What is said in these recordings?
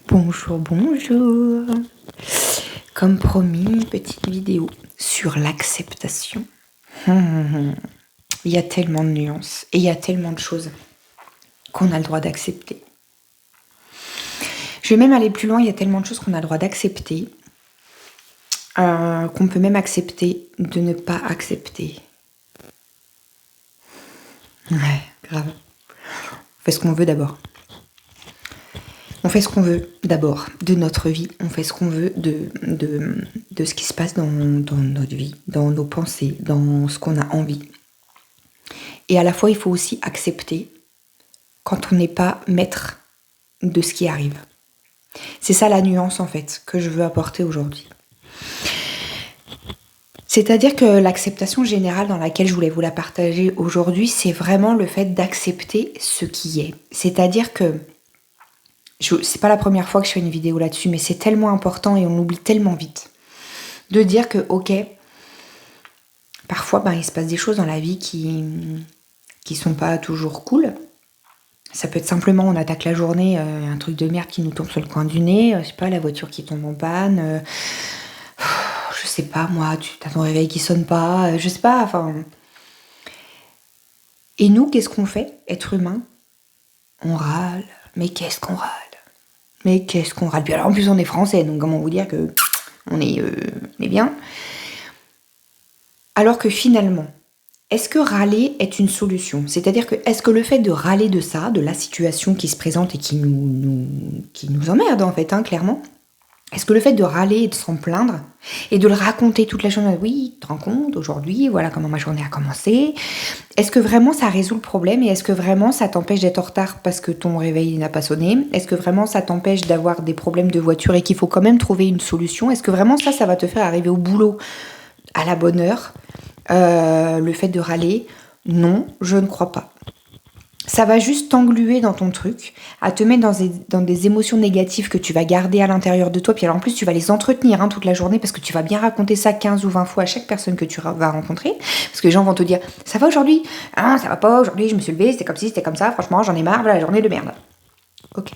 Bonjour, bonjour. Comme promis, petite vidéo sur l'acceptation. Il y a tellement de nuances et il y a tellement de choses qu'on a le droit d'accepter. Je vais même aller plus loin, il y a tellement de choses qu'on a le droit d'accepter, qu'on peut même accepter de ne pas accepter. Ouais, grave. On fait ce qu'on veut d'abord. On fait ce qu'on veut d'abord de notre vie, on fait ce qu'on veut de ce qui se passe dans notre vie, dans nos pensées, dans ce qu'on a envie. Et à la fois, il faut aussi accepter quand on n'est pas maître de ce qui arrive. C'est ça la nuance en fait que je veux apporter aujourd'hui. C'est-à-dire que l'acceptation générale dans laquelle je voulais vous la partager aujourd'hui, c'est vraiment le fait d'accepter ce qui est. C'est-à-dire que c'est pas la première fois que je fais une vidéo là-dessus, mais c'est tellement important et on oublie tellement vite. De dire que, ok, parfois il se passe des choses dans la vie qui sont pas toujours cool. Ça peut être simplement, on attaque la journée, un truc de merde qui nous tombe sur le coin du nez, je sais pas, la voiture qui tombe en panne, je sais pas moi, t'as ton réveil qui sonne pas, je sais pas, enfin... Et nous, qu'est-ce qu'on fait, être humain? On râle, mais qu'est-ce qu'on râle? Mais qu'est-ce qu'on râle? Puis alors en plus on est français, donc comment vous dire que on est bien? Alors que finalement, est-ce que râler est une solution? C'est-à-dire que est-ce que le fait de râler de ça, de la situation qui se présente et qui nous emmerde en fait, clairement, est-ce que le fait de râler et de s'en plaindre et de le raconter toute la journée, oui, tu te rends compte, aujourd'hui, voilà comment ma journée a commencé, est-ce que vraiment ça résout le problème et est-ce que vraiment ça t'empêche d'être en retard parce que ton réveil n'a pas sonné? Est-ce que vraiment ça t'empêche d'avoir des problèmes de voiture et qu'il faut quand même trouver une solution? Est-ce que vraiment ça va te faire arriver au boulot à la bonne heure? Le fait de râler, non, je ne crois pas. Ça va juste t'engluer dans ton truc, à te mettre dans des émotions négatives que tu vas garder à l'intérieur de toi. Puis alors en plus, tu vas les entretenir toute la journée parce que tu vas bien raconter ça 15 ou 20 fois à chaque personne que tu vas rencontrer. Parce que les gens vont te dire « Ça va aujourd'hui ? Ah, ça va pas, aujourd'hui je me suis levée, c'était comme ci, c'était comme ça, franchement j'en ai marre, voilà la journée de merde. » Ok.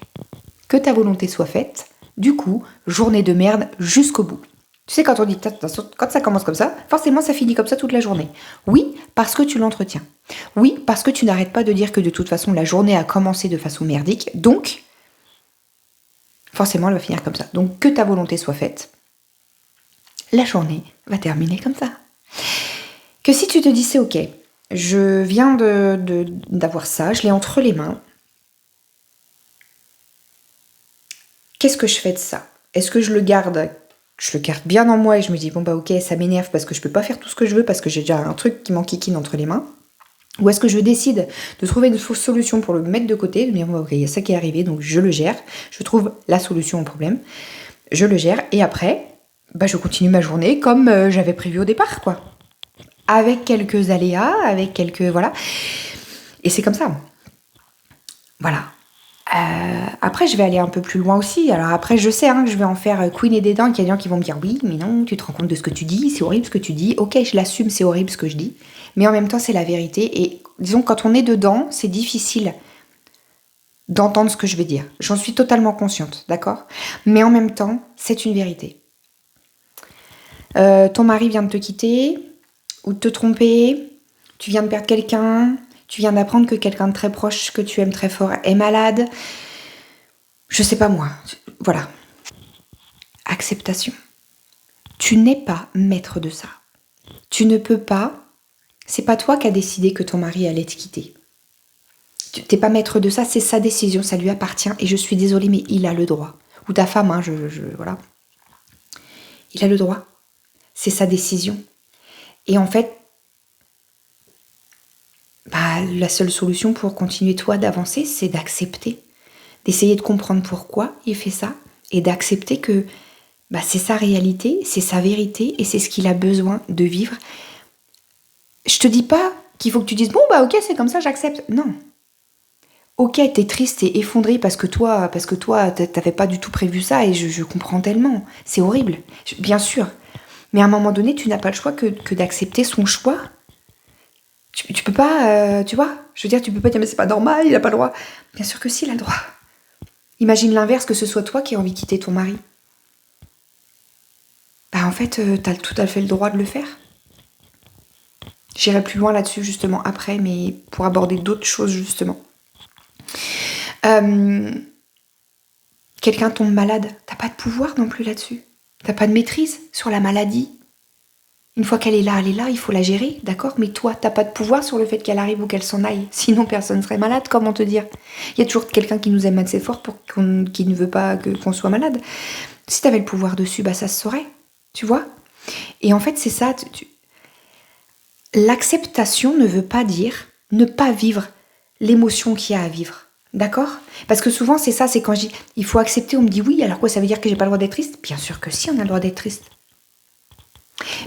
Que ta volonté soit faite, du coup, journée de merde jusqu'au bout. Tu sais, quand on dit, quand ça commence comme ça, forcément ça finit comme ça toute la journée. Oui, parce que tu l'entretiens. Oui, parce que tu n'arrêtes pas de dire que de toute façon la journée a commencé de façon merdique, donc forcément elle va finir comme ça. Donc que ta volonté soit faite, la journée va terminer comme ça. Que si tu te dis c'est ok, je viens d'avoir ça, je l'ai entre les mains, qu'est-ce que je fais de ça? Est-ce que je le garde bien en moi et je me dis bon ok, ça m'énerve parce que je peux pas faire tout ce que je veux parce que j'ai déjà un truc qui m'enquiquine entre les mains? Ou est-ce que je décide de trouver une fausse solution pour le mettre de côté, de me dire ok, il y a ça qui est arrivé, donc je le gère, je trouve la solution au problème, je le gère et après, je continue ma journée comme j'avais prévu au départ, quoi. Avec quelques aléas, avec quelques... voilà. Et c'est comme ça. Voilà. Après, je vais aller un peu plus loin aussi. Alors après, je sais que je vais en faire Queen et des dents, qu'il y a des gens qui vont me dire oui, mais non, tu te rends compte de ce que tu dis, c'est horrible ce que tu dis. Ok, je l'assume, c'est horrible ce que je dis. Mais en même temps, c'est la vérité. Et disons, quand on est dedans, c'est difficile d'entendre ce que je vais dire. J'en suis totalement consciente, d'accord? Mais en même temps, c'est une vérité. Ton mari vient de te quitter ou de te tromper, tu viens de perdre quelqu'un, tu viens d'apprendre que quelqu'un de très proche que tu aimes très fort est malade. Je sais pas moi. Voilà. Acceptation. Tu n'es pas maître de ça. Tu ne peux pas... C'est pas toi qui as décidé que ton mari allait te quitter. Tu n'es pas maître de ça, c'est sa décision, ça lui appartient. Et je suis désolée, mais il a le droit. Ou ta femme, voilà. Il a le droit. C'est sa décision. Et en fait, la seule solution pour continuer toi d'avancer, c'est d'accepter. D'essayer de comprendre pourquoi il fait ça et d'accepter que c'est sa réalité, c'est sa vérité et c'est ce qu'il a besoin de vivre. Je te dis pas qu'il faut que tu dises bon ok, c'est comme ça, j'accepte. Non. Ok, t'es triste, t'es effondré parce que toi t'avais pas du tout prévu ça et je comprends tellement. C'est horrible, bien sûr. Mais à un moment donné, tu n'as pas le choix que d'accepter son choix. Tu peux pas, tu vois, je veux dire, tu peux pas dire mais c'est pas normal, il a pas le droit. Bien sûr que si, il a le droit. Imagine l'inverse, que ce soit toi qui as envie de quitter ton mari. Bah en fait, t'as tout à fait le droit de le faire. J'irai plus loin là-dessus justement après, mais pour aborder d'autres choses justement. Quelqu'un tombe malade, t'as pas de pouvoir non plus là-dessus. T'as pas de maîtrise sur la maladie. Une fois qu'elle est là, il faut la gérer, d'accord? Mais toi, t'as pas de pouvoir sur le fait qu'elle arrive ou qu'elle s'en aille. Sinon, personne serait malade, comment te dire? Il y a toujours quelqu'un qui nous aime assez fort qui ne veut pas qu'on soit malade. Si t'avais le pouvoir dessus, bah ça se saurait, tu vois? Et en fait, c'est ça. L'acceptation ne veut pas dire ne pas vivre l'émotion qu'il y a à vivre. D'accord? Parce que souvent, c'est ça, c'est quand je dis il faut accepter, on me dit oui, alors quoi, ça veut dire que j'ai pas le droit d'être triste? Bien sûr que si, on a le droit d'être triste.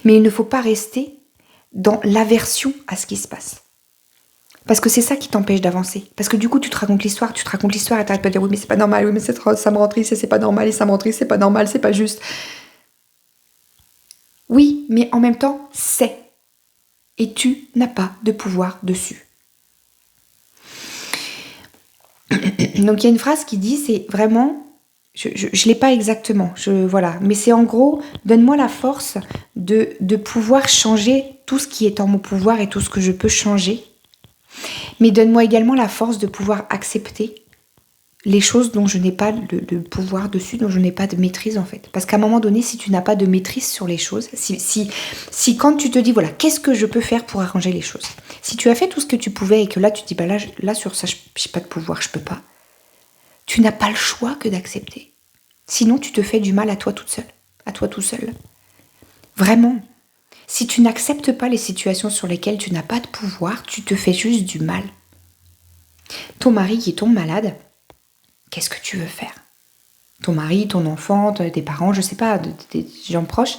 Mais il ne faut pas rester dans l'aversion à ce qui se passe. Parce que c'est ça qui t'empêche d'avancer. Parce que du coup, tu te racontes l'histoire et t'arrêtes pas de dire oui, mais c'est pas normal, oui, mais ça me rend triste et c'est pas normal, et ça me rend triste, c'est pas normal, c'est pas juste. Oui, mais en même temps, c'est. Et tu n'as pas de pouvoir dessus. Donc il y a une phrase qui dit, c'est vraiment, je l'ai pas exactement, voilà, mais c'est en gros, donne-moi la force de pouvoir changer tout ce qui est en mon pouvoir et tout ce que je peux changer, mais donne-moi également la force de pouvoir accepter les choses dont je n'ai pas de pouvoir dessus, dont je n'ai pas de maîtrise en fait. Parce qu'à un moment donné, si tu n'as pas de maîtrise sur les choses, si quand tu te dis, voilà, qu'est-ce que je peux faire pour arranger les choses? Si tu as fait tout ce que tu pouvais et que là, tu te dis, bah là sur ça, je n'ai pas de pouvoir, je peux pas. Tu n'as pas le choix que d'accepter. Sinon, tu te fais du mal à toi toute seule, à toi tout seul. Vraiment. Si tu n'acceptes pas les situations sur lesquelles tu n'as pas de pouvoir, tu te fais juste du mal. Ton mari qui tombe malade, qu'est-ce que tu veux faire? Ton mari, ton enfant, tes parents, je sais pas, des gens proches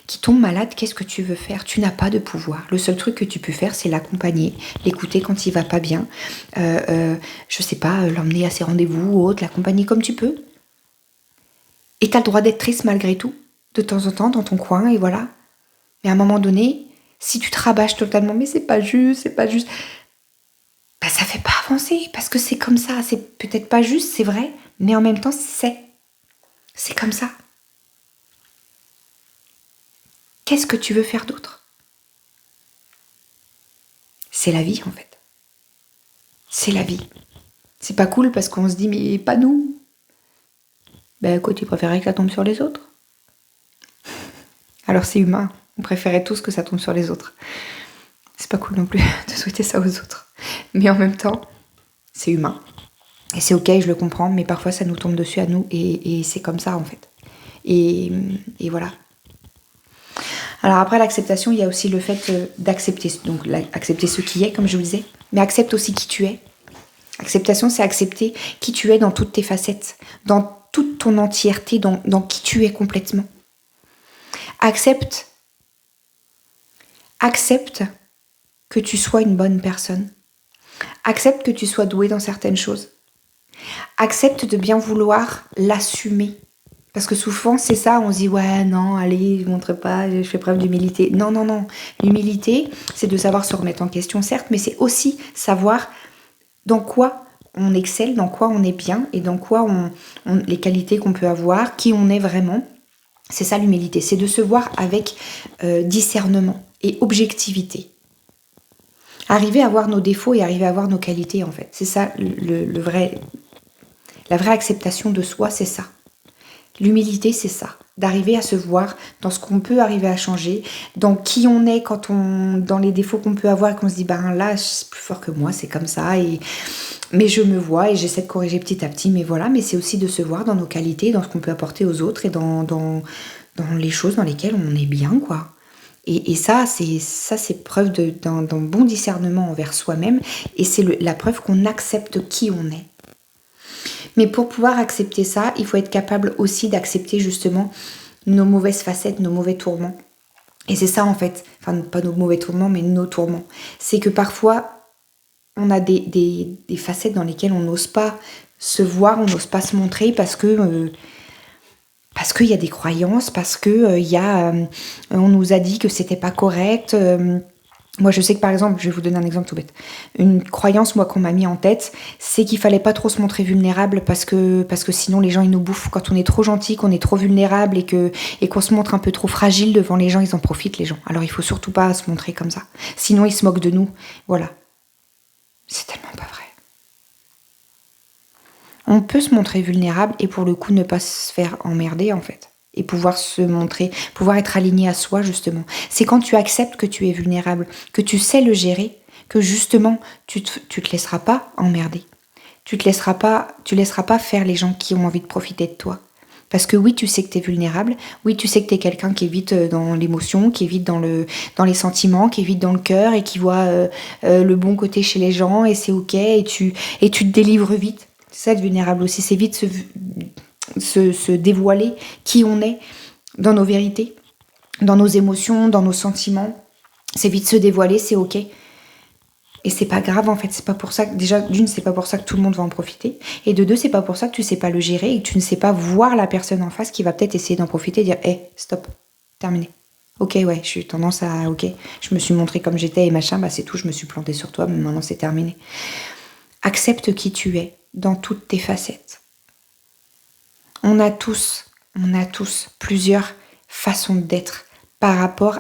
qui tombent malades, qu'est-ce que tu veux faire? Tu n'as pas de pouvoir. Le seul truc que tu peux faire, c'est l'accompagner, l'écouter quand il va pas bien, je sais pas, l'emmener à ses rendez-vous ou autre, l'accompagner comme tu peux. Et tu as le droit d'être triste malgré tout, de temps en temps, dans ton coin, et voilà. Mais à un moment donné, si tu te rabâches totalement, mais c'est pas juste, bah ça fait pas avancer, parce que c'est comme ça, c'est peut-être pas juste, c'est vrai, mais en même temps, c'est comme ça. Qu'est-ce que tu veux faire d'autre? C'est la vie, en fait. C'est la vie. C'est pas cool parce qu'on se dit, mais pas nous. Ben, quoi, tu préférais que ça tombe sur les autres? Alors, c'est humain. On préférait tous que ça tombe sur les autres. C'est pas cool non plus de souhaiter ça aux autres. Mais en même temps, c'est humain. Et c'est ok, je le comprends, mais parfois ça nous tombe dessus à nous et c'est comme ça, en fait. Et voilà. Alors après l'acceptation, il y a aussi le fait d'accepter, donc accepter ce qui est, comme je vous disais, mais accepte aussi qui tu es. Acceptation, c'est accepter qui tu es dans toutes tes facettes, dans toute ton entièreté, dans qui tu es complètement. Accepte que tu sois une bonne personne. Accepte que tu sois doué dans certaines choses. Accepte de bien vouloir l'assumer. Parce que souvent, c'est ça, on se dit, ouais, non, allez, je montre pas, je fais preuve d'humilité. Non, non, non. L'humilité, c'est de savoir se remettre en question, certes, mais c'est aussi savoir dans quoi on excelle, dans quoi on est bien et dans quoi les qualités qu'on peut avoir, qui on est vraiment. C'est ça l'humilité, c'est de se voir avec discernement et objectivité. Arriver à voir nos défauts et arriver à voir nos qualités, en fait. C'est ça, la vraie acceptation de soi, c'est ça. L'humilité, c'est ça, d'arriver à se voir dans ce qu'on peut arriver à changer, dans qui on est dans les défauts qu'on peut avoir et qu'on se dit, ben là, c'est plus fort que moi, c'est comme ça, mais je me vois et j'essaie de corriger petit à petit, mais voilà, mais c'est aussi de se voir dans nos qualités, dans ce qu'on peut apporter aux autres et dans les choses dans lesquelles on est bien, quoi. Et ça, c'est preuve d'un bon discernement envers soi-même et c'est la preuve qu'on accepte qui on est. Mais pour pouvoir accepter ça, il faut être capable aussi d'accepter justement nos mauvaises facettes, nos mauvais tourments. Et c'est ça en fait, enfin pas nos mauvais tourments, mais nos tourments. C'est que parfois, on a des facettes dans lesquelles on n'ose pas se voir, on n'ose pas se montrer parce qu'il y a des croyances, parce que on nous a dit que c'était pas correct, Moi, je sais que par exemple, je vais vous donner un exemple tout bête. Une croyance, moi, qu'on m'a mis en tête, c'est qu'il fallait pas trop se montrer vulnérable parce que sinon les gens ils nous bouffent. Quand on est trop gentil, qu'on est trop vulnérable et qu'on se montre un peu trop fragile devant les gens, ils en profitent les gens. Alors il faut surtout pas se montrer comme ça. Sinon ils se moquent de nous. Voilà. C'est tellement pas vrai. On peut se montrer vulnérable et pour le coup ne pas se faire emmerder en fait. Et pouvoir se montrer, pouvoir être aligné à soi justement. C'est quand tu acceptes que tu es vulnérable, que tu sais le gérer, que justement tu te laisseras pas emmerder. Tu laisseras pas faire les gens qui ont envie de profiter de toi. Parce que oui, tu sais que tu es vulnérable, oui, tu sais que tu es quelqu'un qui est vite dans l'émotion, qui est vite dans les sentiments, qui est vite dans le cœur et qui voit le bon côté chez les gens et c'est ok et tu te délivres vite. C'est ça être vulnérable aussi, c'est vite se dévoiler qui on est dans nos vérités, dans nos émotions, dans nos sentiments. C'est vite se dévoiler, c'est ok. Et c'est pas grave en fait, c'est pas pour ça que, déjà d'une, c'est pas pour ça que tout le monde va en profiter. Et de deux, c'est pas pour ça que tu sais pas le gérer et que tu ne sais pas voir la personne en face qui va peut-être essayer d'en profiter et dire hey, stop, terminé. Ok, ouais, je suis tendance à ok, je me suis montrée comme j'étais et machin, bah c'est tout, je me suis plantée sur toi, mais maintenant c'est terminé. Accepte qui tu es dans toutes tes facettes. On a tous plusieurs façons d'être par rapport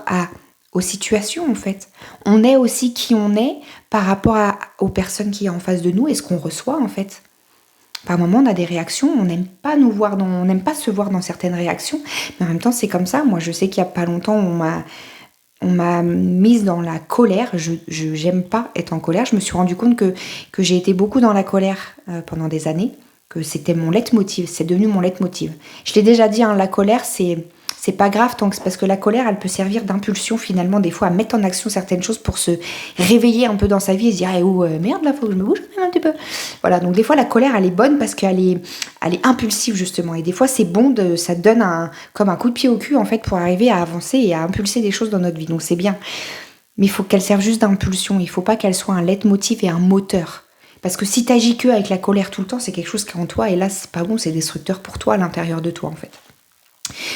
aux situations en fait. On est aussi qui on est par rapport aux personnes qui sont en face de nous et ce qu'on reçoit en fait. Par moments, on a des réactions, on n'aime pas on n'aime pas se voir dans certaines réactions, mais en même temps, c'est comme ça. Moi, je sais qu'il y a pas longtemps, on m'a mise dans la colère. J'aime pas être en colère. Je me suis rendu compte que j'ai été beaucoup dans la colère pendant des années, que c'était mon leitmotiv, c'est devenu mon leitmotiv. Je l'ai déjà dit, hein, la colère, c'est pas grave tant que c'est parce que la colère, elle peut servir d'impulsion finalement des fois à mettre en action certaines choses pour se réveiller un peu dans sa vie et se dire eh, merde là faut que je me bouge quand même un petit peu. Voilà, donc des fois la colère elle est bonne parce qu'elle est impulsive justement et des fois c'est bon ça donne comme un coup de pied au cul en fait pour arriver à avancer et à impulser des choses dans notre vie, donc c'est bien. Mais il faut qu'elle serve juste d'impulsion, il faut pas qu'elle soit un leitmotiv et un moteur. Parce que si t'agis que avec la colère tout le temps, c'est quelque chose qui est en toi et là c'est pas bon, c'est destructeur pour toi à l'intérieur de toi en fait.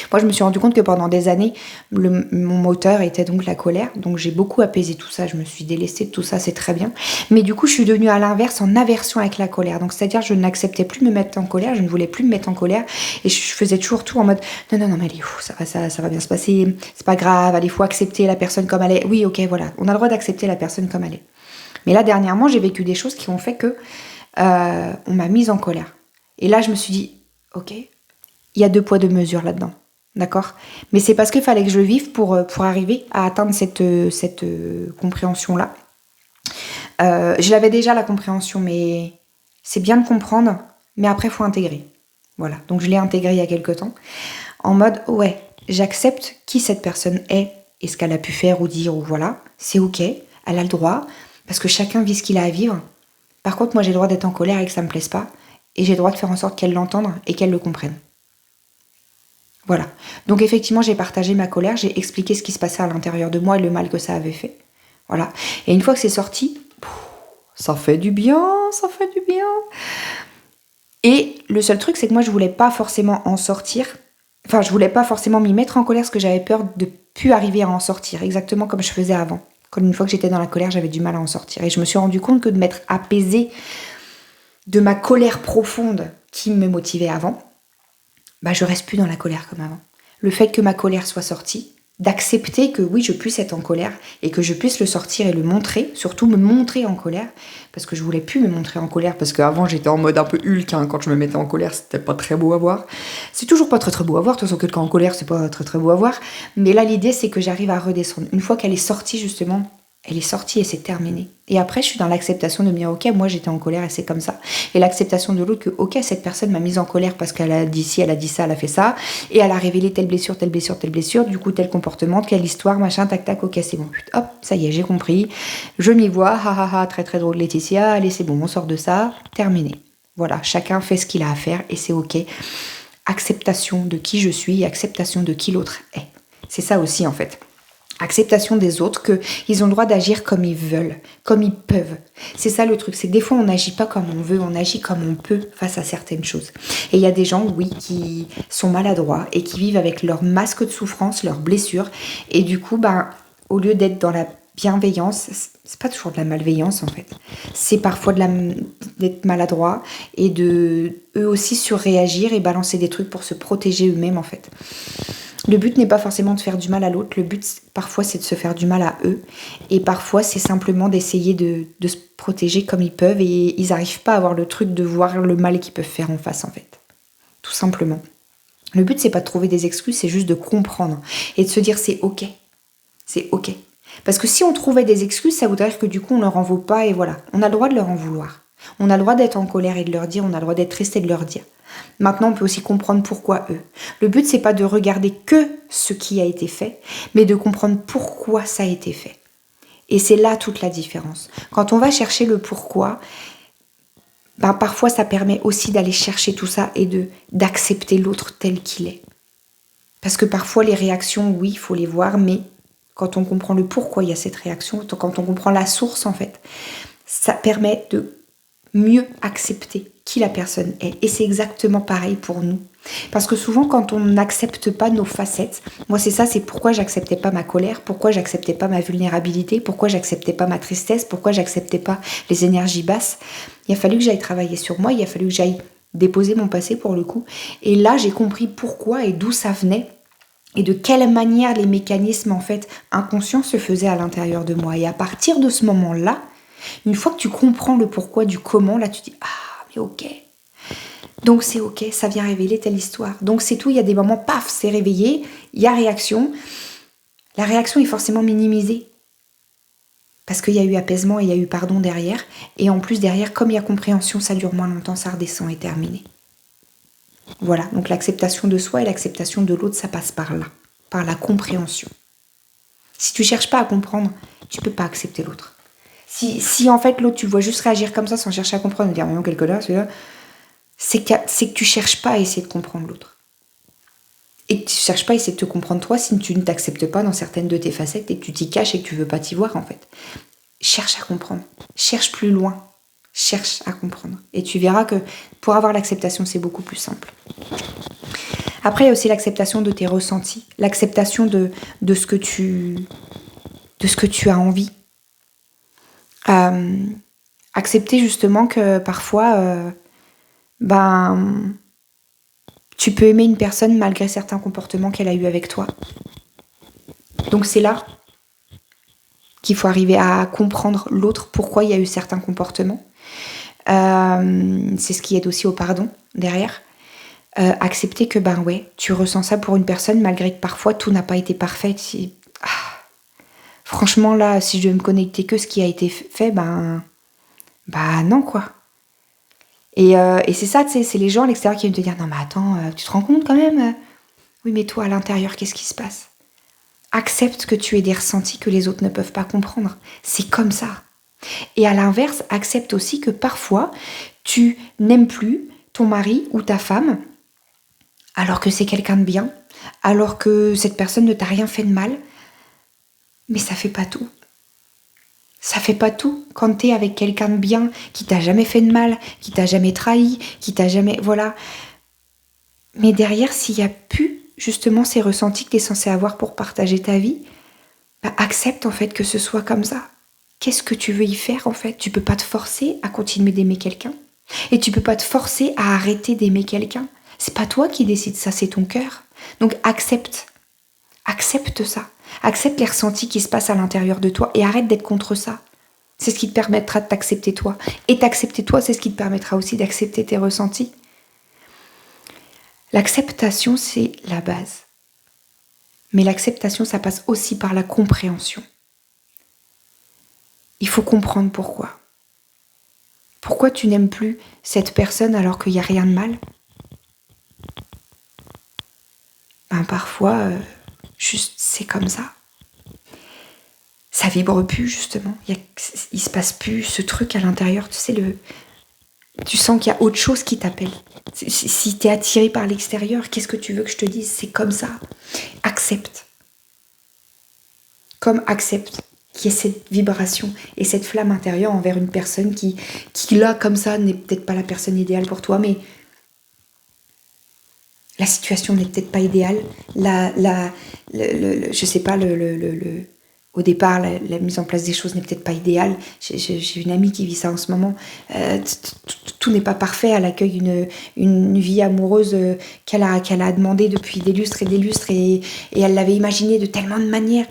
Moi, je me suis rendu compte que pendant des années, mon moteur était donc la colère. Donc, j'ai beaucoup apaisé tout ça. Je me suis délestée de tout ça, c'est très bien. Mais du coup, je suis devenue à l'inverse, en aversion avec la colère. Donc, c'est-à-dire, je n'acceptais plus de me mettre en colère. Je ne voulais plus me mettre en colère. Et je faisais toujours tout en mode non, mais allez, ça va bien se passer. C'est pas grave. Allez, il faut accepter la personne comme elle est. Oui, ok, voilà. On a le droit d'accepter la personne comme elle est. Mais là, dernièrement, j'ai vécu des choses qui ont fait que on m'a mise en colère. Et là, je me suis dit, ok, il y a 2 poids 2 mesures là-dedans, d'accord ? Mais c'est parce qu'il fallait que je le vive pour arriver à atteindre cette compréhension-là. Je l'avais déjà la compréhension, mais c'est bien de comprendre, mais après il faut intégrer. Voilà, donc je l'ai intégré il y a quelque temps, en mode ouais, j'accepte qui cette personne est et ce qu'elle a pu faire ou dire ou voilà, c'est ok, elle a le droit, parce que chacun vit ce qu'il a à vivre. Par contre, moi j'ai le droit d'être en colère et que ça me plaise pas, et j'ai le droit de faire en sorte qu'elle l'entende et qu'elle le comprenne. Voilà. Donc effectivement, j'ai partagé ma colère, j'ai expliqué ce qui se passait à l'intérieur de moi et le mal que ça avait fait. Voilà. Et une fois que c'est sorti, ça fait du bien, ça fait du bien. Et le seul truc, c'est que moi, je voulais pas forcément en sortir. Enfin, je voulais pas forcément m'y mettre en colère parce que j'avais peur de plus arriver à en sortir, exactement comme je faisais avant. Quand une fois que j'étais dans la colère, j'avais du mal à en sortir. Et je me suis rendu compte que de m'être apaisée de ma colère profonde qui me motivait avant, bah je reste plus dans la colère comme avant. Le fait que ma colère soit sortie, d'accepter que oui, je puisse être en colère et que je puisse le sortir et le montrer, surtout me montrer en colère, parce que je voulais plus me montrer en colère, parce qu'avant j'étais en mode un peu Hulk, hein, quand je me mettais en colère, c'était pas très beau à voir. C'est toujours pas très très beau à voir, de toute façon quelqu'un en colère, c'est pas très très beau à voir, mais là l'idée c'est que j'arrive à redescendre. Une fois qu'elle est sortie justement, elle est sortie et c'est terminé. Et après, je suis dans l'acceptation de me dire, ok, moi j'étais en colère et c'est comme ça. Et l'acceptation de l'autre que, ok, cette personne m'a mise en colère parce qu'elle a dit ci, elle a dit ça, elle a fait ça. Et elle a révélé telle blessure, telle blessure, telle blessure. Du coup, tel comportement, quelle histoire, machin, tac, tac, ok, c'est bon. Hop, ça y est, j'ai compris. Je m'y vois, très très drôle Laetitia. Allez, c'est bon, on sort de ça. Terminé. Voilà, chacun fait ce qu'il a à faire et c'est ok. Acceptation de qui je suis et acceptation de qui l'autre est. C'est ça aussi en fait. Acceptation des autres, qu'ils ont le droit d'agir comme ils veulent, comme ils peuvent. C'est ça le truc, c'est que des fois on n'agit pas comme on veut, on agit comme on peut face à certaines choses. Et il y a des gens, oui, qui sont maladroits et qui vivent avec leur masque de souffrance, leurs blessures. Et du coup, au lieu d'être dans la bienveillance, c'est pas toujours de la malveillance en fait. C'est parfois d'être maladroit et de eux aussi surréagir et balancer des trucs pour se protéger eux-mêmes en fait. Le but n'est pas forcément de faire du mal à l'autre, le but parfois c'est de se faire du mal à eux et parfois c'est simplement d'essayer de se protéger comme ils peuvent et ils n'arrivent pas à avoir le truc de voir le mal qu'ils peuvent faire en face en fait. Tout simplement. Le but c'est pas de trouver des excuses, c'est juste de comprendre et de se dire c'est ok. C'est ok. Parce que si on trouvait des excuses, ça voudrait dire que du coup on leur en veut pas et voilà. On a le droit de leur en vouloir. On a le droit d'être en colère et de leur dire, on a le droit d'être triste et de leur dire. Maintenant, on peut aussi comprendre pourquoi eux. Le but, c'est pas de regarder que ce qui a été fait, mais de comprendre pourquoi ça a été fait. Et c'est là toute la différence. Quand on va chercher le pourquoi, parfois ça permet aussi d'aller chercher tout ça et d'accepter l'autre tel qu'il est. Parce que parfois les réactions, oui, il faut les voir, mais quand on comprend le pourquoi il y a cette réaction, quand on comprend la source en fait, ça permet de mieux accepter qui la personne est. Et c'est exactement pareil pour nous. Parce que souvent, quand on n'accepte pas nos facettes, moi c'est ça, c'est pourquoi j'acceptais pas ma colère, pourquoi j'acceptais pas ma vulnérabilité, pourquoi j'acceptais pas ma tristesse, pourquoi j'acceptais pas les énergies basses. Il a fallu que j'aille travailler sur moi, il a fallu que j'aille déposer mon passé pour le coup. Et là, j'ai compris pourquoi et d'où ça venait. Et de quelle manière les mécanismes en fait inconscients se faisaient à l'intérieur de moi. Et à partir de ce moment-là, une fois que tu comprends le pourquoi du comment, là tu dis ah mais ok. Donc c'est ok, ça vient révéler telle histoire. Donc c'est tout, il y a des moments, paf, c'est réveillé, il y a réaction. La réaction est forcément minimisée. Parce qu'il y a eu apaisement et il y a eu pardon derrière. Et en plus derrière, comme il y a compréhension, ça dure moins longtemps, ça redescend et terminé. Voilà, donc l'acceptation de soi et l'acceptation de l'autre, ça passe par là, par la compréhension. Si tu cherches pas à comprendre, tu peux pas accepter l'autre. Si en fait l'autre, tu le vois juste réagir comme ça sans chercher à comprendre, dire mais non, quel connard celui-là, c'est que tu cherches pas à essayer de comprendre l'autre. Et que tu cherches pas à essayer de te comprendre toi si tu ne t'acceptes pas dans certaines de tes facettes et que tu t'y caches et que tu veux pas t'y voir en fait. Cherche à comprendre, cherche plus loin. Cherche à comprendre. Et tu verras que pour avoir l'acceptation, c'est beaucoup plus simple. Après, il y a aussi l'acceptation de tes ressentis, l'acceptation de ce que tu as envie. Accepter justement que parfois, tu peux aimer une personne malgré certains comportements qu'elle a eu avec toi. Donc c'est là qu'il faut arriver à comprendre l'autre, pourquoi il y a eu certains comportements. C'est ce qui aide aussi au pardon derrière. Accepter que tu ressens ça pour une personne malgré que parfois tout n'a pas été parfait. Franchement là, si je devais me connecter que ce qui a été fait, non quoi. Et c'est ça, tu sais, c'est les gens à l'extérieur qui viennent te dire non mais attends, tu te rends compte quand même. Oui mais toi à l'intérieur, qu'est-ce qui se passe? Accepte que tu aies des ressentis que les autres ne peuvent pas comprendre. C'est comme ça. Et à l'inverse, accepte aussi que parfois, tu n'aimes plus ton mari ou ta femme, alors que c'est quelqu'un de bien, alors que cette personne ne t'a rien fait de mal. Mais ça fait pas tout. Ça fait pas tout. Quand t'es avec quelqu'un de bien, qui t'a jamais fait de mal, qui t'a jamais trahi, qui t'a jamais... Voilà. Mais derrière, s'il y a plus justement ces ressentis que t'es censé avoir pour partager ta vie, accepte en fait que ce soit comme ça. Qu'est-ce que tu veux y faire en fait? Tu peux pas te forcer à continuer d'aimer quelqu'un. Et tu peux pas te forcer à arrêter d'aimer quelqu'un. C'est pas toi qui décides ça, c'est ton cœur. Donc accepte. Accepte ça. Accepte les ressentis qui se passent à l'intérieur de toi et arrête d'être contre ça. C'est ce qui te permettra de t'accepter toi. Et t'accepter toi, c'est ce qui te permettra aussi d'accepter tes ressentis. L'acceptation, c'est la base. Mais l'acceptation, ça passe aussi par la compréhension. Il faut comprendre pourquoi. Pourquoi tu n'aimes plus cette personne alors qu'il n'y a rien de mal? Parfois, juste c'est comme ça. Ça vibre plus justement. Il se passe plus ce truc à l'intérieur. Tu sais, tu sens qu'il y a autre chose qui t'appelle. Si tu es attiré par l'extérieur, qu'est-ce que tu veux que je te dise? C'est comme ça. Accepte. Comme accepte qu'il y ait cette vibration et cette flamme intérieure envers une personne qui là, comme ça, n'est peut-être pas la personne idéale pour toi, mais la situation n'est peut-être pas idéale. Je sais pas, Au départ, la mise en place des choses n'est peut-être pas idéale. J'ai une amie qui vit ça en ce moment. Tout n'est pas parfait. Elle accueille une vie amoureuse qu'elle a demandé depuis des lustres et des lustres et elle l'avait imaginée de tellement de manières.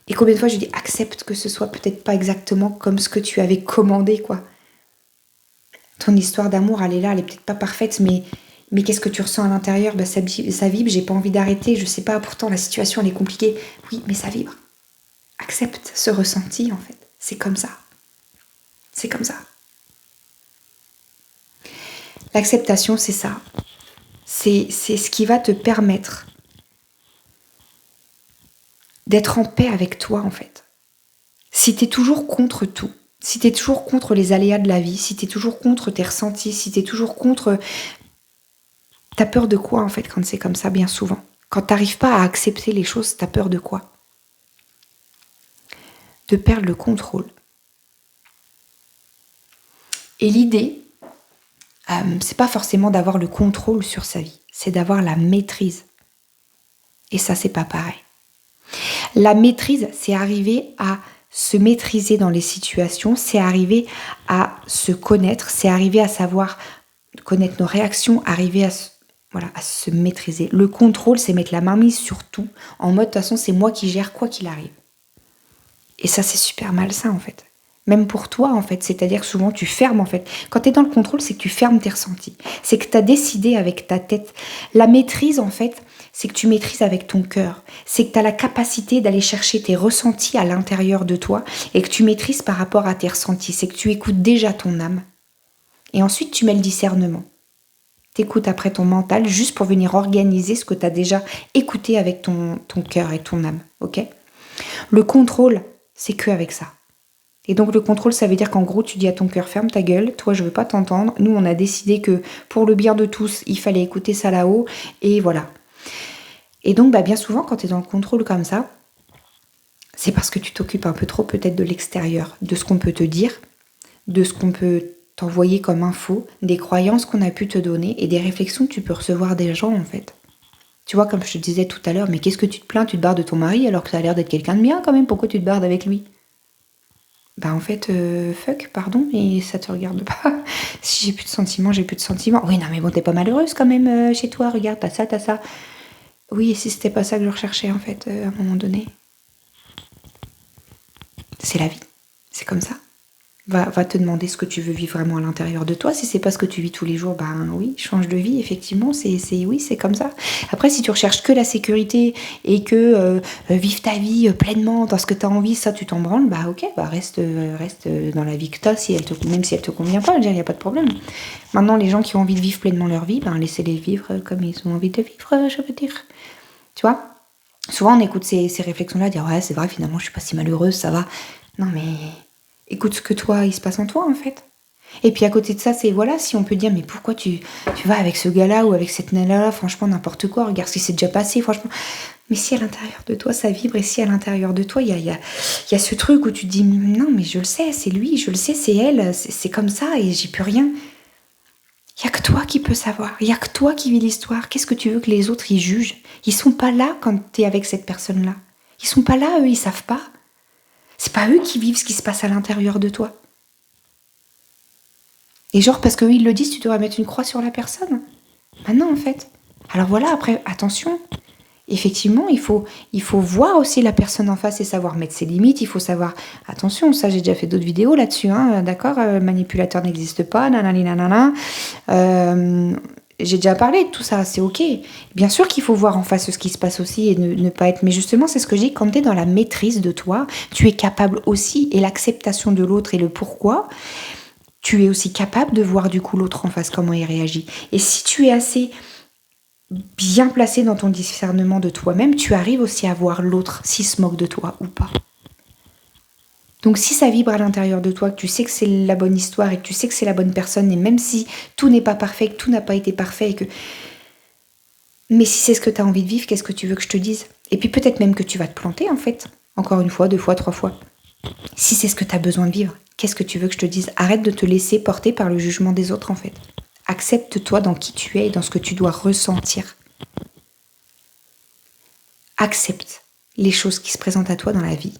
Et combien de fois je dis accepte que ce soit peut-être pas exactement comme ce que tu avais commandé, quoi. Ton histoire d'amour, elle est là, elle est peut-être pas parfaite, mais qu'est-ce que tu ressens à l'intérieur? Ça vibre, j'ai pas envie d'arrêter, je sais pas, pourtant la situation elle est compliquée. Oui, mais ça vibre. Accepte ce ressenti, en fait. C'est comme ça. C'est comme ça. L'acceptation, c'est ça. C'est ce qui va te permettre d'être en paix avec toi, en fait. Si t'es toujours contre tout, si t'es toujours contre les aléas de la vie, si t'es toujours contre tes ressentis, si t'es toujours contre... T'as peur de quoi, en fait, quand c'est comme ça, bien souvent? Quand t'arrives pas à accepter les choses, t'as peur de quoi? De perdre le contrôle. Et l'idée, c'est pas forcément d'avoir le contrôle sur sa vie, c'est d'avoir la maîtrise. Et ça, c'est pas pareil. La maîtrise, c'est arriver à se maîtriser dans les situations, c'est arriver à se connaître, c'est arriver à savoir connaître nos réactions, arriver à se maîtriser. Le contrôle, c'est mettre la main mise sur tout, en mode, de toute façon, c'est moi qui gère quoi qu'il arrive. Et ça, c'est super malsain, en fait. Même pour toi, en fait. C'est-à-dire que souvent, tu fermes, en fait. Quand tu es dans le contrôle, c'est que tu fermes tes ressentis. C'est que tu as décidé avec ta tête. La maîtrise, en fait, c'est que tu maîtrises avec ton cœur. C'est que tu as la capacité d'aller chercher tes ressentis à l'intérieur de toi et que tu maîtrises par rapport à tes ressentis. C'est que tu écoutes déjà ton âme. Et ensuite, tu mets le discernement. Tu écoutes après ton mental juste pour venir organiser ce que tu as déjà écouté avec ton cœur et ton âme. Ok ? Le contrôle, c'est que avec ça. Et donc le contrôle, ça veut dire qu'en gros, tu dis à ton cœur, ferme ta gueule, toi je veux pas t'entendre. Nous, on a décidé que pour le bien de tous, il fallait écouter ça là-haut, et voilà. Et donc, bien souvent, quand tu es dans le contrôle comme ça, c'est parce que tu t'occupes un peu trop peut-être de l'extérieur, de ce qu'on peut te dire, de ce qu'on peut t'envoyer comme info, des croyances qu'on a pu te donner et des réflexions que tu peux recevoir des gens, en fait. Tu vois, comme je te disais tout à l'heure, mais qu'est-ce que tu te plains? Tu te barres de ton mari alors que ça a l'air d'être quelqu'un de bien quand même, pourquoi tu te barres avec lui? En fait, fuck, pardon, mais ça te regarde pas. Si j'ai plus de sentiments, j'ai plus de sentiments. Oui, non, mais bon, t'es pas malheureuse quand même chez toi, regarde, t'as ça, t'as ça. Oui, et si c'était pas ça que je recherchais, en fait, à un moment donné. C'est la vie, c'est comme ça. Va te demander ce que tu veux vivre vraiment à l'intérieur de toi. Si c'est pas ce que tu vis tous les jours, oui, change de vie, effectivement, oui, c'est comme ça. Après, si tu recherches que la sécurité et que vivre ta vie pleinement dans ce que tu as envie, ça, tu t'en branles, ok, reste dans la vie que tu as, même si elle te convient pas, il n'y a pas de problème. Maintenant, les gens qui ont envie de vivre pleinement leur vie, laissez-les vivre comme ils ont envie de vivre, je veux dire. Tu vois ? Souvent, on écoute ces réflexions-là, dire, ouais, c'est vrai, finalement, je suis pas si malheureuse, ça va. Non, mais... écoute ce que toi, il se passe en toi, en fait. Et puis à côté de ça, c'est voilà, si on peut dire, mais pourquoi tu vas avec ce gars-là ou avec cette nana-là, franchement, n'importe quoi, regarde ce qui s'est déjà passé, franchement. Mais si à l'intérieur de toi, ça vibre, et si à l'intérieur de toi, il y a ce truc où tu te dis, non, mais je le sais, c'est lui, je le sais, c'est elle, c'est comme ça, et j'y peux rien. Il n'y a que toi qui peux savoir, il n'y a que toi qui vis l'histoire. Qu'est-ce que tu veux que les autres, ils jugent? Ils sont pas là quand t'es avec cette personne-là. Ils sont pas là, eux, ils savent pas. C'est pas eux qui vivent ce qui se passe à l'intérieur de toi. Et genre, parce qu'eux, ils le disent, tu devrais mettre une croix sur la personne. Non, en fait. Alors voilà, après, attention. Effectivement, il faut voir aussi la personne en face et savoir mettre ses limites. Il faut savoir, attention, ça, j'ai déjà fait d'autres vidéos là-dessus, d'accord, manipulateur n'existe pas, nanani, nanana. J'ai déjà parlé de tout ça, c'est ok. Bien sûr qu'il faut voir en face ce qui se passe aussi et ne pas être... Mais justement, c'est ce que je dis, quand tu es dans la maîtrise de toi, tu es capable aussi, et l'acceptation de l'autre et le pourquoi, tu es aussi capable de voir du coup l'autre en face, comment il réagit. Et si tu es assez bien placé dans ton discernement de toi-même, tu arrives aussi à voir l'autre s'il se moque de toi ou pas. Donc si ça vibre à l'intérieur de toi, que tu sais que c'est la bonne histoire et que tu sais que c'est la bonne personne, et même si tout n'est pas parfait, que tout n'a pas été parfait, et que... mais si c'est ce que tu as envie de vivre, qu'est-ce que tu veux que je te dise? Et puis peut-être même que tu vas te planter en fait, encore une fois, 2 fois, 3 fois. Si c'est ce que tu as besoin de vivre, qu'est-ce que tu veux que je te dise? Arrête de te laisser porter par le jugement des autres en fait. Accepte-toi dans qui tu es et dans ce que tu dois ressentir. Accepte les choses qui se présentent à toi dans la vie.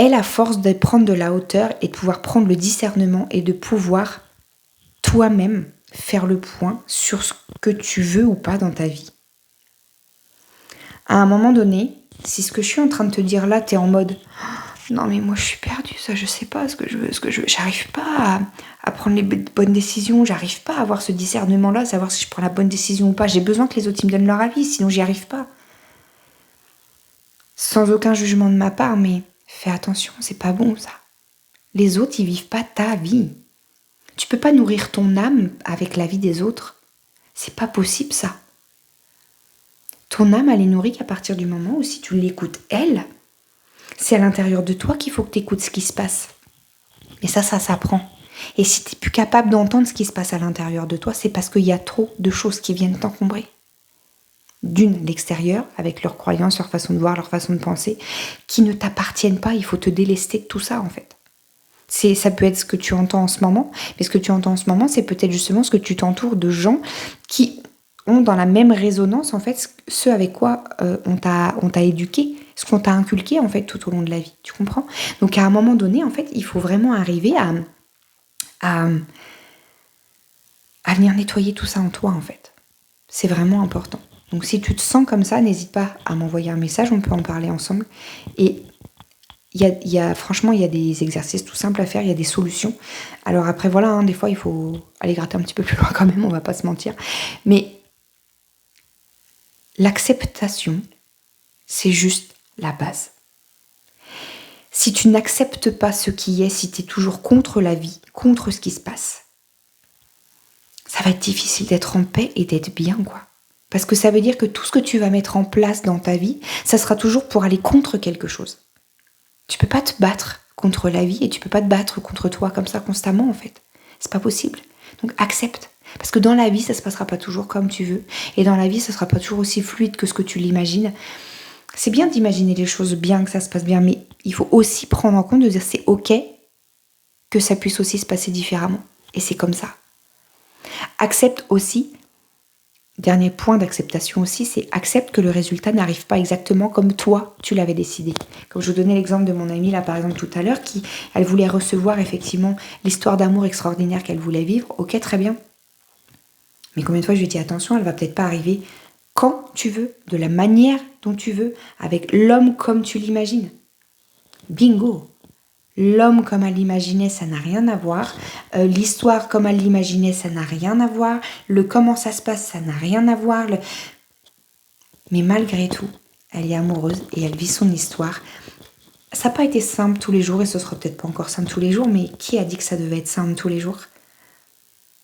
aie la force de prendre de la hauteur et de pouvoir prendre le discernement et de pouvoir toi-même faire le point sur ce que tu veux ou pas dans ta vie. À un moment donné, si ce que je suis en train de te dire là, t'es en mode non mais moi je suis perdue, ça je sais pas ce que je veux, j'arrive pas à prendre les bonnes décisions, j'arrive pas à avoir ce discernement là, savoir si je prends la bonne décision ou pas, j'ai besoin que les autres ils me donnent leur avis, sinon j'y arrive pas. Sans aucun jugement de ma part, mais fais attention, c'est pas bon ça. Les autres ils vivent pas ta vie. Tu peux pas nourrir ton âme avec la vie des autres. C'est pas possible ça. Ton âme, elle est nourrie qu'à partir du moment où si tu l'écoutes, elle, c'est à l'intérieur de toi qu'il faut que tu écoutes ce qui se passe. Mais ça s'apprend. Et si tu n'es plus capable d'entendre ce qui se passe à l'intérieur de toi, c'est parce qu'il y a trop de choses qui viennent t'encombrer. D'une, l'extérieur, avec leurs croyances, leur façon de voir, leur façon de penser, qui ne t'appartiennent pas. Il faut te délester de tout ça, en fait. Ça peut être ce que tu entends en ce moment, mais ce que tu entends en ce moment, c'est peut-être justement ce que tu t'entoures de gens qui ont dans la même résonance, en fait, ce avec quoi on t'a éduqué, ce qu'on t'a inculqué, en fait, tout au long de la vie. Tu comprends ? Donc, à un moment donné, en fait, il faut vraiment arriver à venir nettoyer tout ça en toi, en fait. C'est vraiment important. Donc, si tu te sens comme ça, n'hésite pas à m'envoyer un message, on peut en parler ensemble. Et franchement, il y a des exercices tout simples à faire, il y a des solutions. Alors après, voilà, hein, des fois, il faut aller gratter un petit peu plus loin quand même, on va pas se mentir. Mais l'acceptation, c'est juste la base. Si tu n'acceptes pas ce qui est, si tu es toujours contre la vie, contre ce qui se passe, ça va être difficile d'être en paix et d'être bien, quoi. Parce que ça veut dire que tout ce que tu vas mettre en place dans ta vie, ça sera toujours pour aller contre quelque chose. Tu peux pas te battre contre la vie et tu peux pas te battre contre toi comme ça constamment, en fait. C'est pas possible. Donc accepte. Parce que dans la vie, ça se passera pas toujours comme tu veux. Et dans la vie, ça sera pas toujours aussi fluide que ce que tu l'imagines. C'est bien d'imaginer les choses bien, que ça se passe bien, mais il faut aussi prendre en compte de dire c'est ok que ça puisse aussi se passer différemment. Et c'est comme ça. Accepte aussi, dernier point d'acceptation aussi, c'est accepte que le résultat n'arrive pas exactement comme toi, tu l'avais décidé. Comme je vous donnais l'exemple de mon amie là par exemple tout à l'heure, elle voulait recevoir effectivement l'histoire d'amour extraordinaire qu'elle voulait vivre. Ok, très bien. Mais combien de fois je lui ai dit attention, elle va peut-être pas arriver quand tu veux, de la manière dont tu veux, avec l'homme comme tu l'imagines. Bingo! L'homme comme elle l'imaginait, ça n'a rien à voir. L'histoire comme elle l'imaginait, ça n'a rien à voir. Le comment ça se passe, ça n'a rien à voir. Mais malgré tout, elle est amoureuse et elle vit son histoire. Ça n'a pas été simple tous les jours et ce sera peut-être pas encore simple tous les jours, mais qui a dit que ça devait être simple tous les jours ?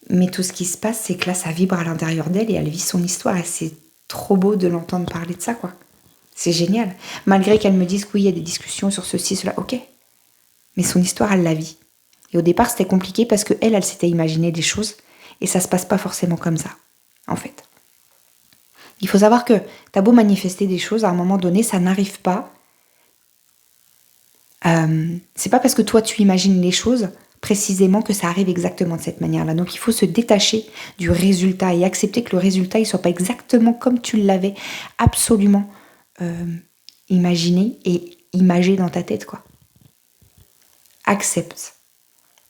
Mais tout ce qui se passe, c'est que là, ça vibre à l'intérieur d'elle et elle vit son histoire et c'est trop beau de l'entendre parler de ça, quoi. C'est génial. Malgré qu'elle me dise que oui, il y a des discussions sur ceci, cela, ok. Mais son histoire, elle la vit. Et au départ, c'était compliqué parce que elle s'était imaginé des choses et ça se passe pas forcément comme ça, en fait. Il faut savoir que t'as beau manifester des choses, à un moment donné, ça n'arrive pas. C'est pas parce que toi, tu imagines les choses précisément que ça arrive exactement de cette manière-là. Donc, il faut se détacher du résultat et accepter que le résultat, il soit pas exactement comme tu l'avais absolument imaginé et imagé dans ta tête, quoi. Accepte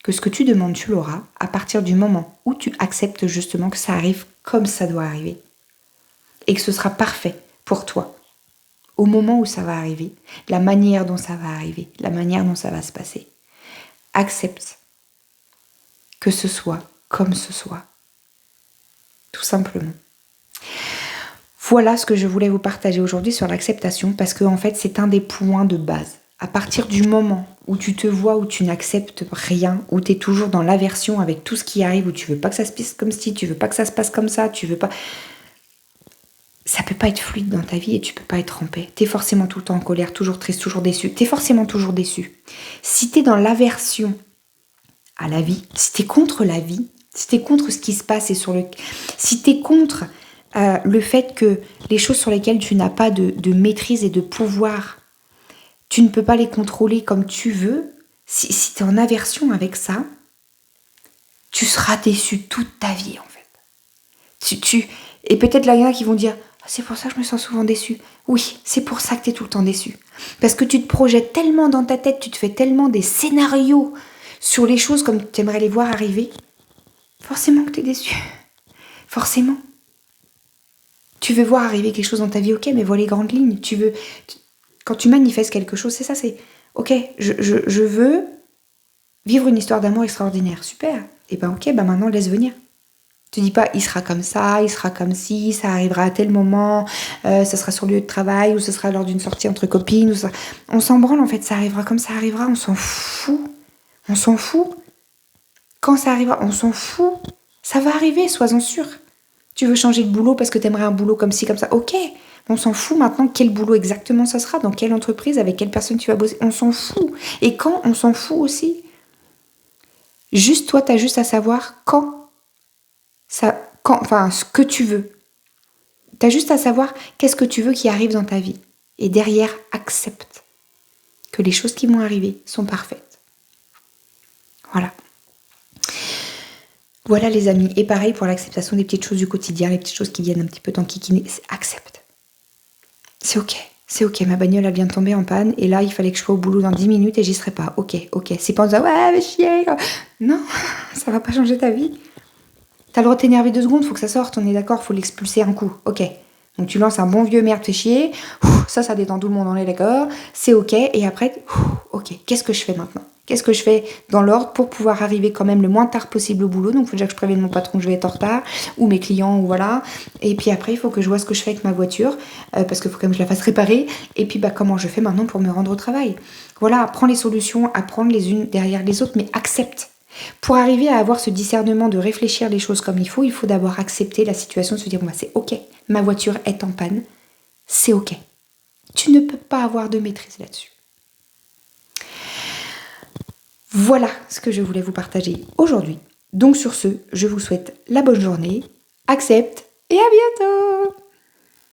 que ce que tu demandes, tu l'auras à partir du moment où tu acceptes justement que ça arrive comme ça doit arriver et que ce sera parfait pour toi au moment où ça va arriver, la manière dont ça va arriver, la manière dont ça va se passer. Accepte que ce soit comme ce soit, tout simplement. Voilà ce que je voulais vous partager aujourd'hui sur l'acceptation parce que en fait c'est un des points de base. À partir du moment où tu te vois, où tu n'acceptes rien, où tu es toujours dans l'aversion avec tout ce qui arrive, où tu veux pas que ça se passe comme ci, tu veux pas que ça se passe comme ça, tu veux pas... Ça peut pas être fluide dans ta vie et tu peux pas être en paix. T'es forcément tout le temps en colère, toujours triste, toujours déçu. T'es forcément toujours déçu. Si t'es dans l'aversion à la vie, si t'es contre la vie, si t'es contre ce qui se passe et si t'es contre le fait que les choses sur lesquelles tu n'as pas de maîtrise et de pouvoir, tu ne peux pas les contrôler comme tu veux, si tu es en aversion avec ça, tu seras déçu toute ta vie en fait. Et peut-être là il y en a qui vont dire C'est pour ça que je me sens souvent déçue. Oui, c'est pour ça que tu es tout le temps déçue. Parce que tu te projettes tellement dans ta tête, tu te fais tellement des scénarios sur les choses comme tu aimerais les voir arriver. Forcément que tu es déçue. Forcément. Tu veux voir arriver quelque chose dans ta vie, ok, mais vois les grandes lignes. Quand tu manifestes quelque chose, c'est ça, c'est ok, je veux vivre une histoire d'amour extraordinaire. Super. Et ben ok, maintenant laisse venir. Tu dis pas, il sera comme ça, il sera comme ci, ça arrivera à tel moment, ça sera sur le lieu de travail, ou ce sera lors d'une sortie entre copines. On s'en branle en fait, ça arrivera comme ça arrivera, on s'en fout. On s'en fout. Quand ça arrivera, on s'en fout. Ça va arriver, sois-en sûr. Tu veux changer de boulot parce que tu aimerais un boulot comme ci, comme ça. Ok, on s'en fout maintenant quel boulot exactement ça sera, dans quelle entreprise, avec quelle personne tu vas bosser. On s'en fout. Et quand, on s'en fout aussi. Juste toi, tu as juste à savoir ce que tu veux. Tu as juste à savoir qu'est-ce que tu veux qui arrive dans ta vie. Et derrière, accepte que les choses qui vont arriver sont parfaites. Voilà. Voilà les amis. Et pareil pour l'acceptation des petites choses du quotidien, les petites choses qui viennent un petit peu t'enquiquiner. Accepte. C'est ok, ma bagnole a bien tombé en panne et là il fallait que je sois au boulot dans 10 minutes et j'y serai pas. Ok. C'est pas en disant ouais mais chier. Non, ça va pas changer ta vie. T'as le droit de t'énerver 2 secondes, faut que ça sorte, on est d'accord, faut l'expulser un coup. Ok. Donc tu lances un bon vieux merde, fais chier. Ça détend tout le monde, on est d'accord. C'est ok. Et après, ok, qu'est-ce que je fais maintenant ? Qu'est-ce que je fais dans l'ordre pour pouvoir arriver quand même le moins tard possible au boulot ? Donc il faut déjà que je prévienne mon patron que je vais être en retard, ou mes clients, ou voilà. Et puis après, il faut que je vois ce que je fais avec ma voiture, parce qu'il faut quand même que je la fasse réparer. Et puis comment je fais maintenant pour me rendre au travail ? Voilà, prends les solutions, apprendre les unes derrière les autres, mais accepte. Pour arriver à avoir ce discernement de réfléchir les choses comme il faut d'abord accepter la situation, de se dire c'est ok, ma voiture est en panne, c'est ok. Tu ne peux pas avoir de maîtrise là-dessus. Voilà ce que je voulais vous partager aujourd'hui. Donc sur ce, je vous souhaite la bonne journée, accepte et à bientôt!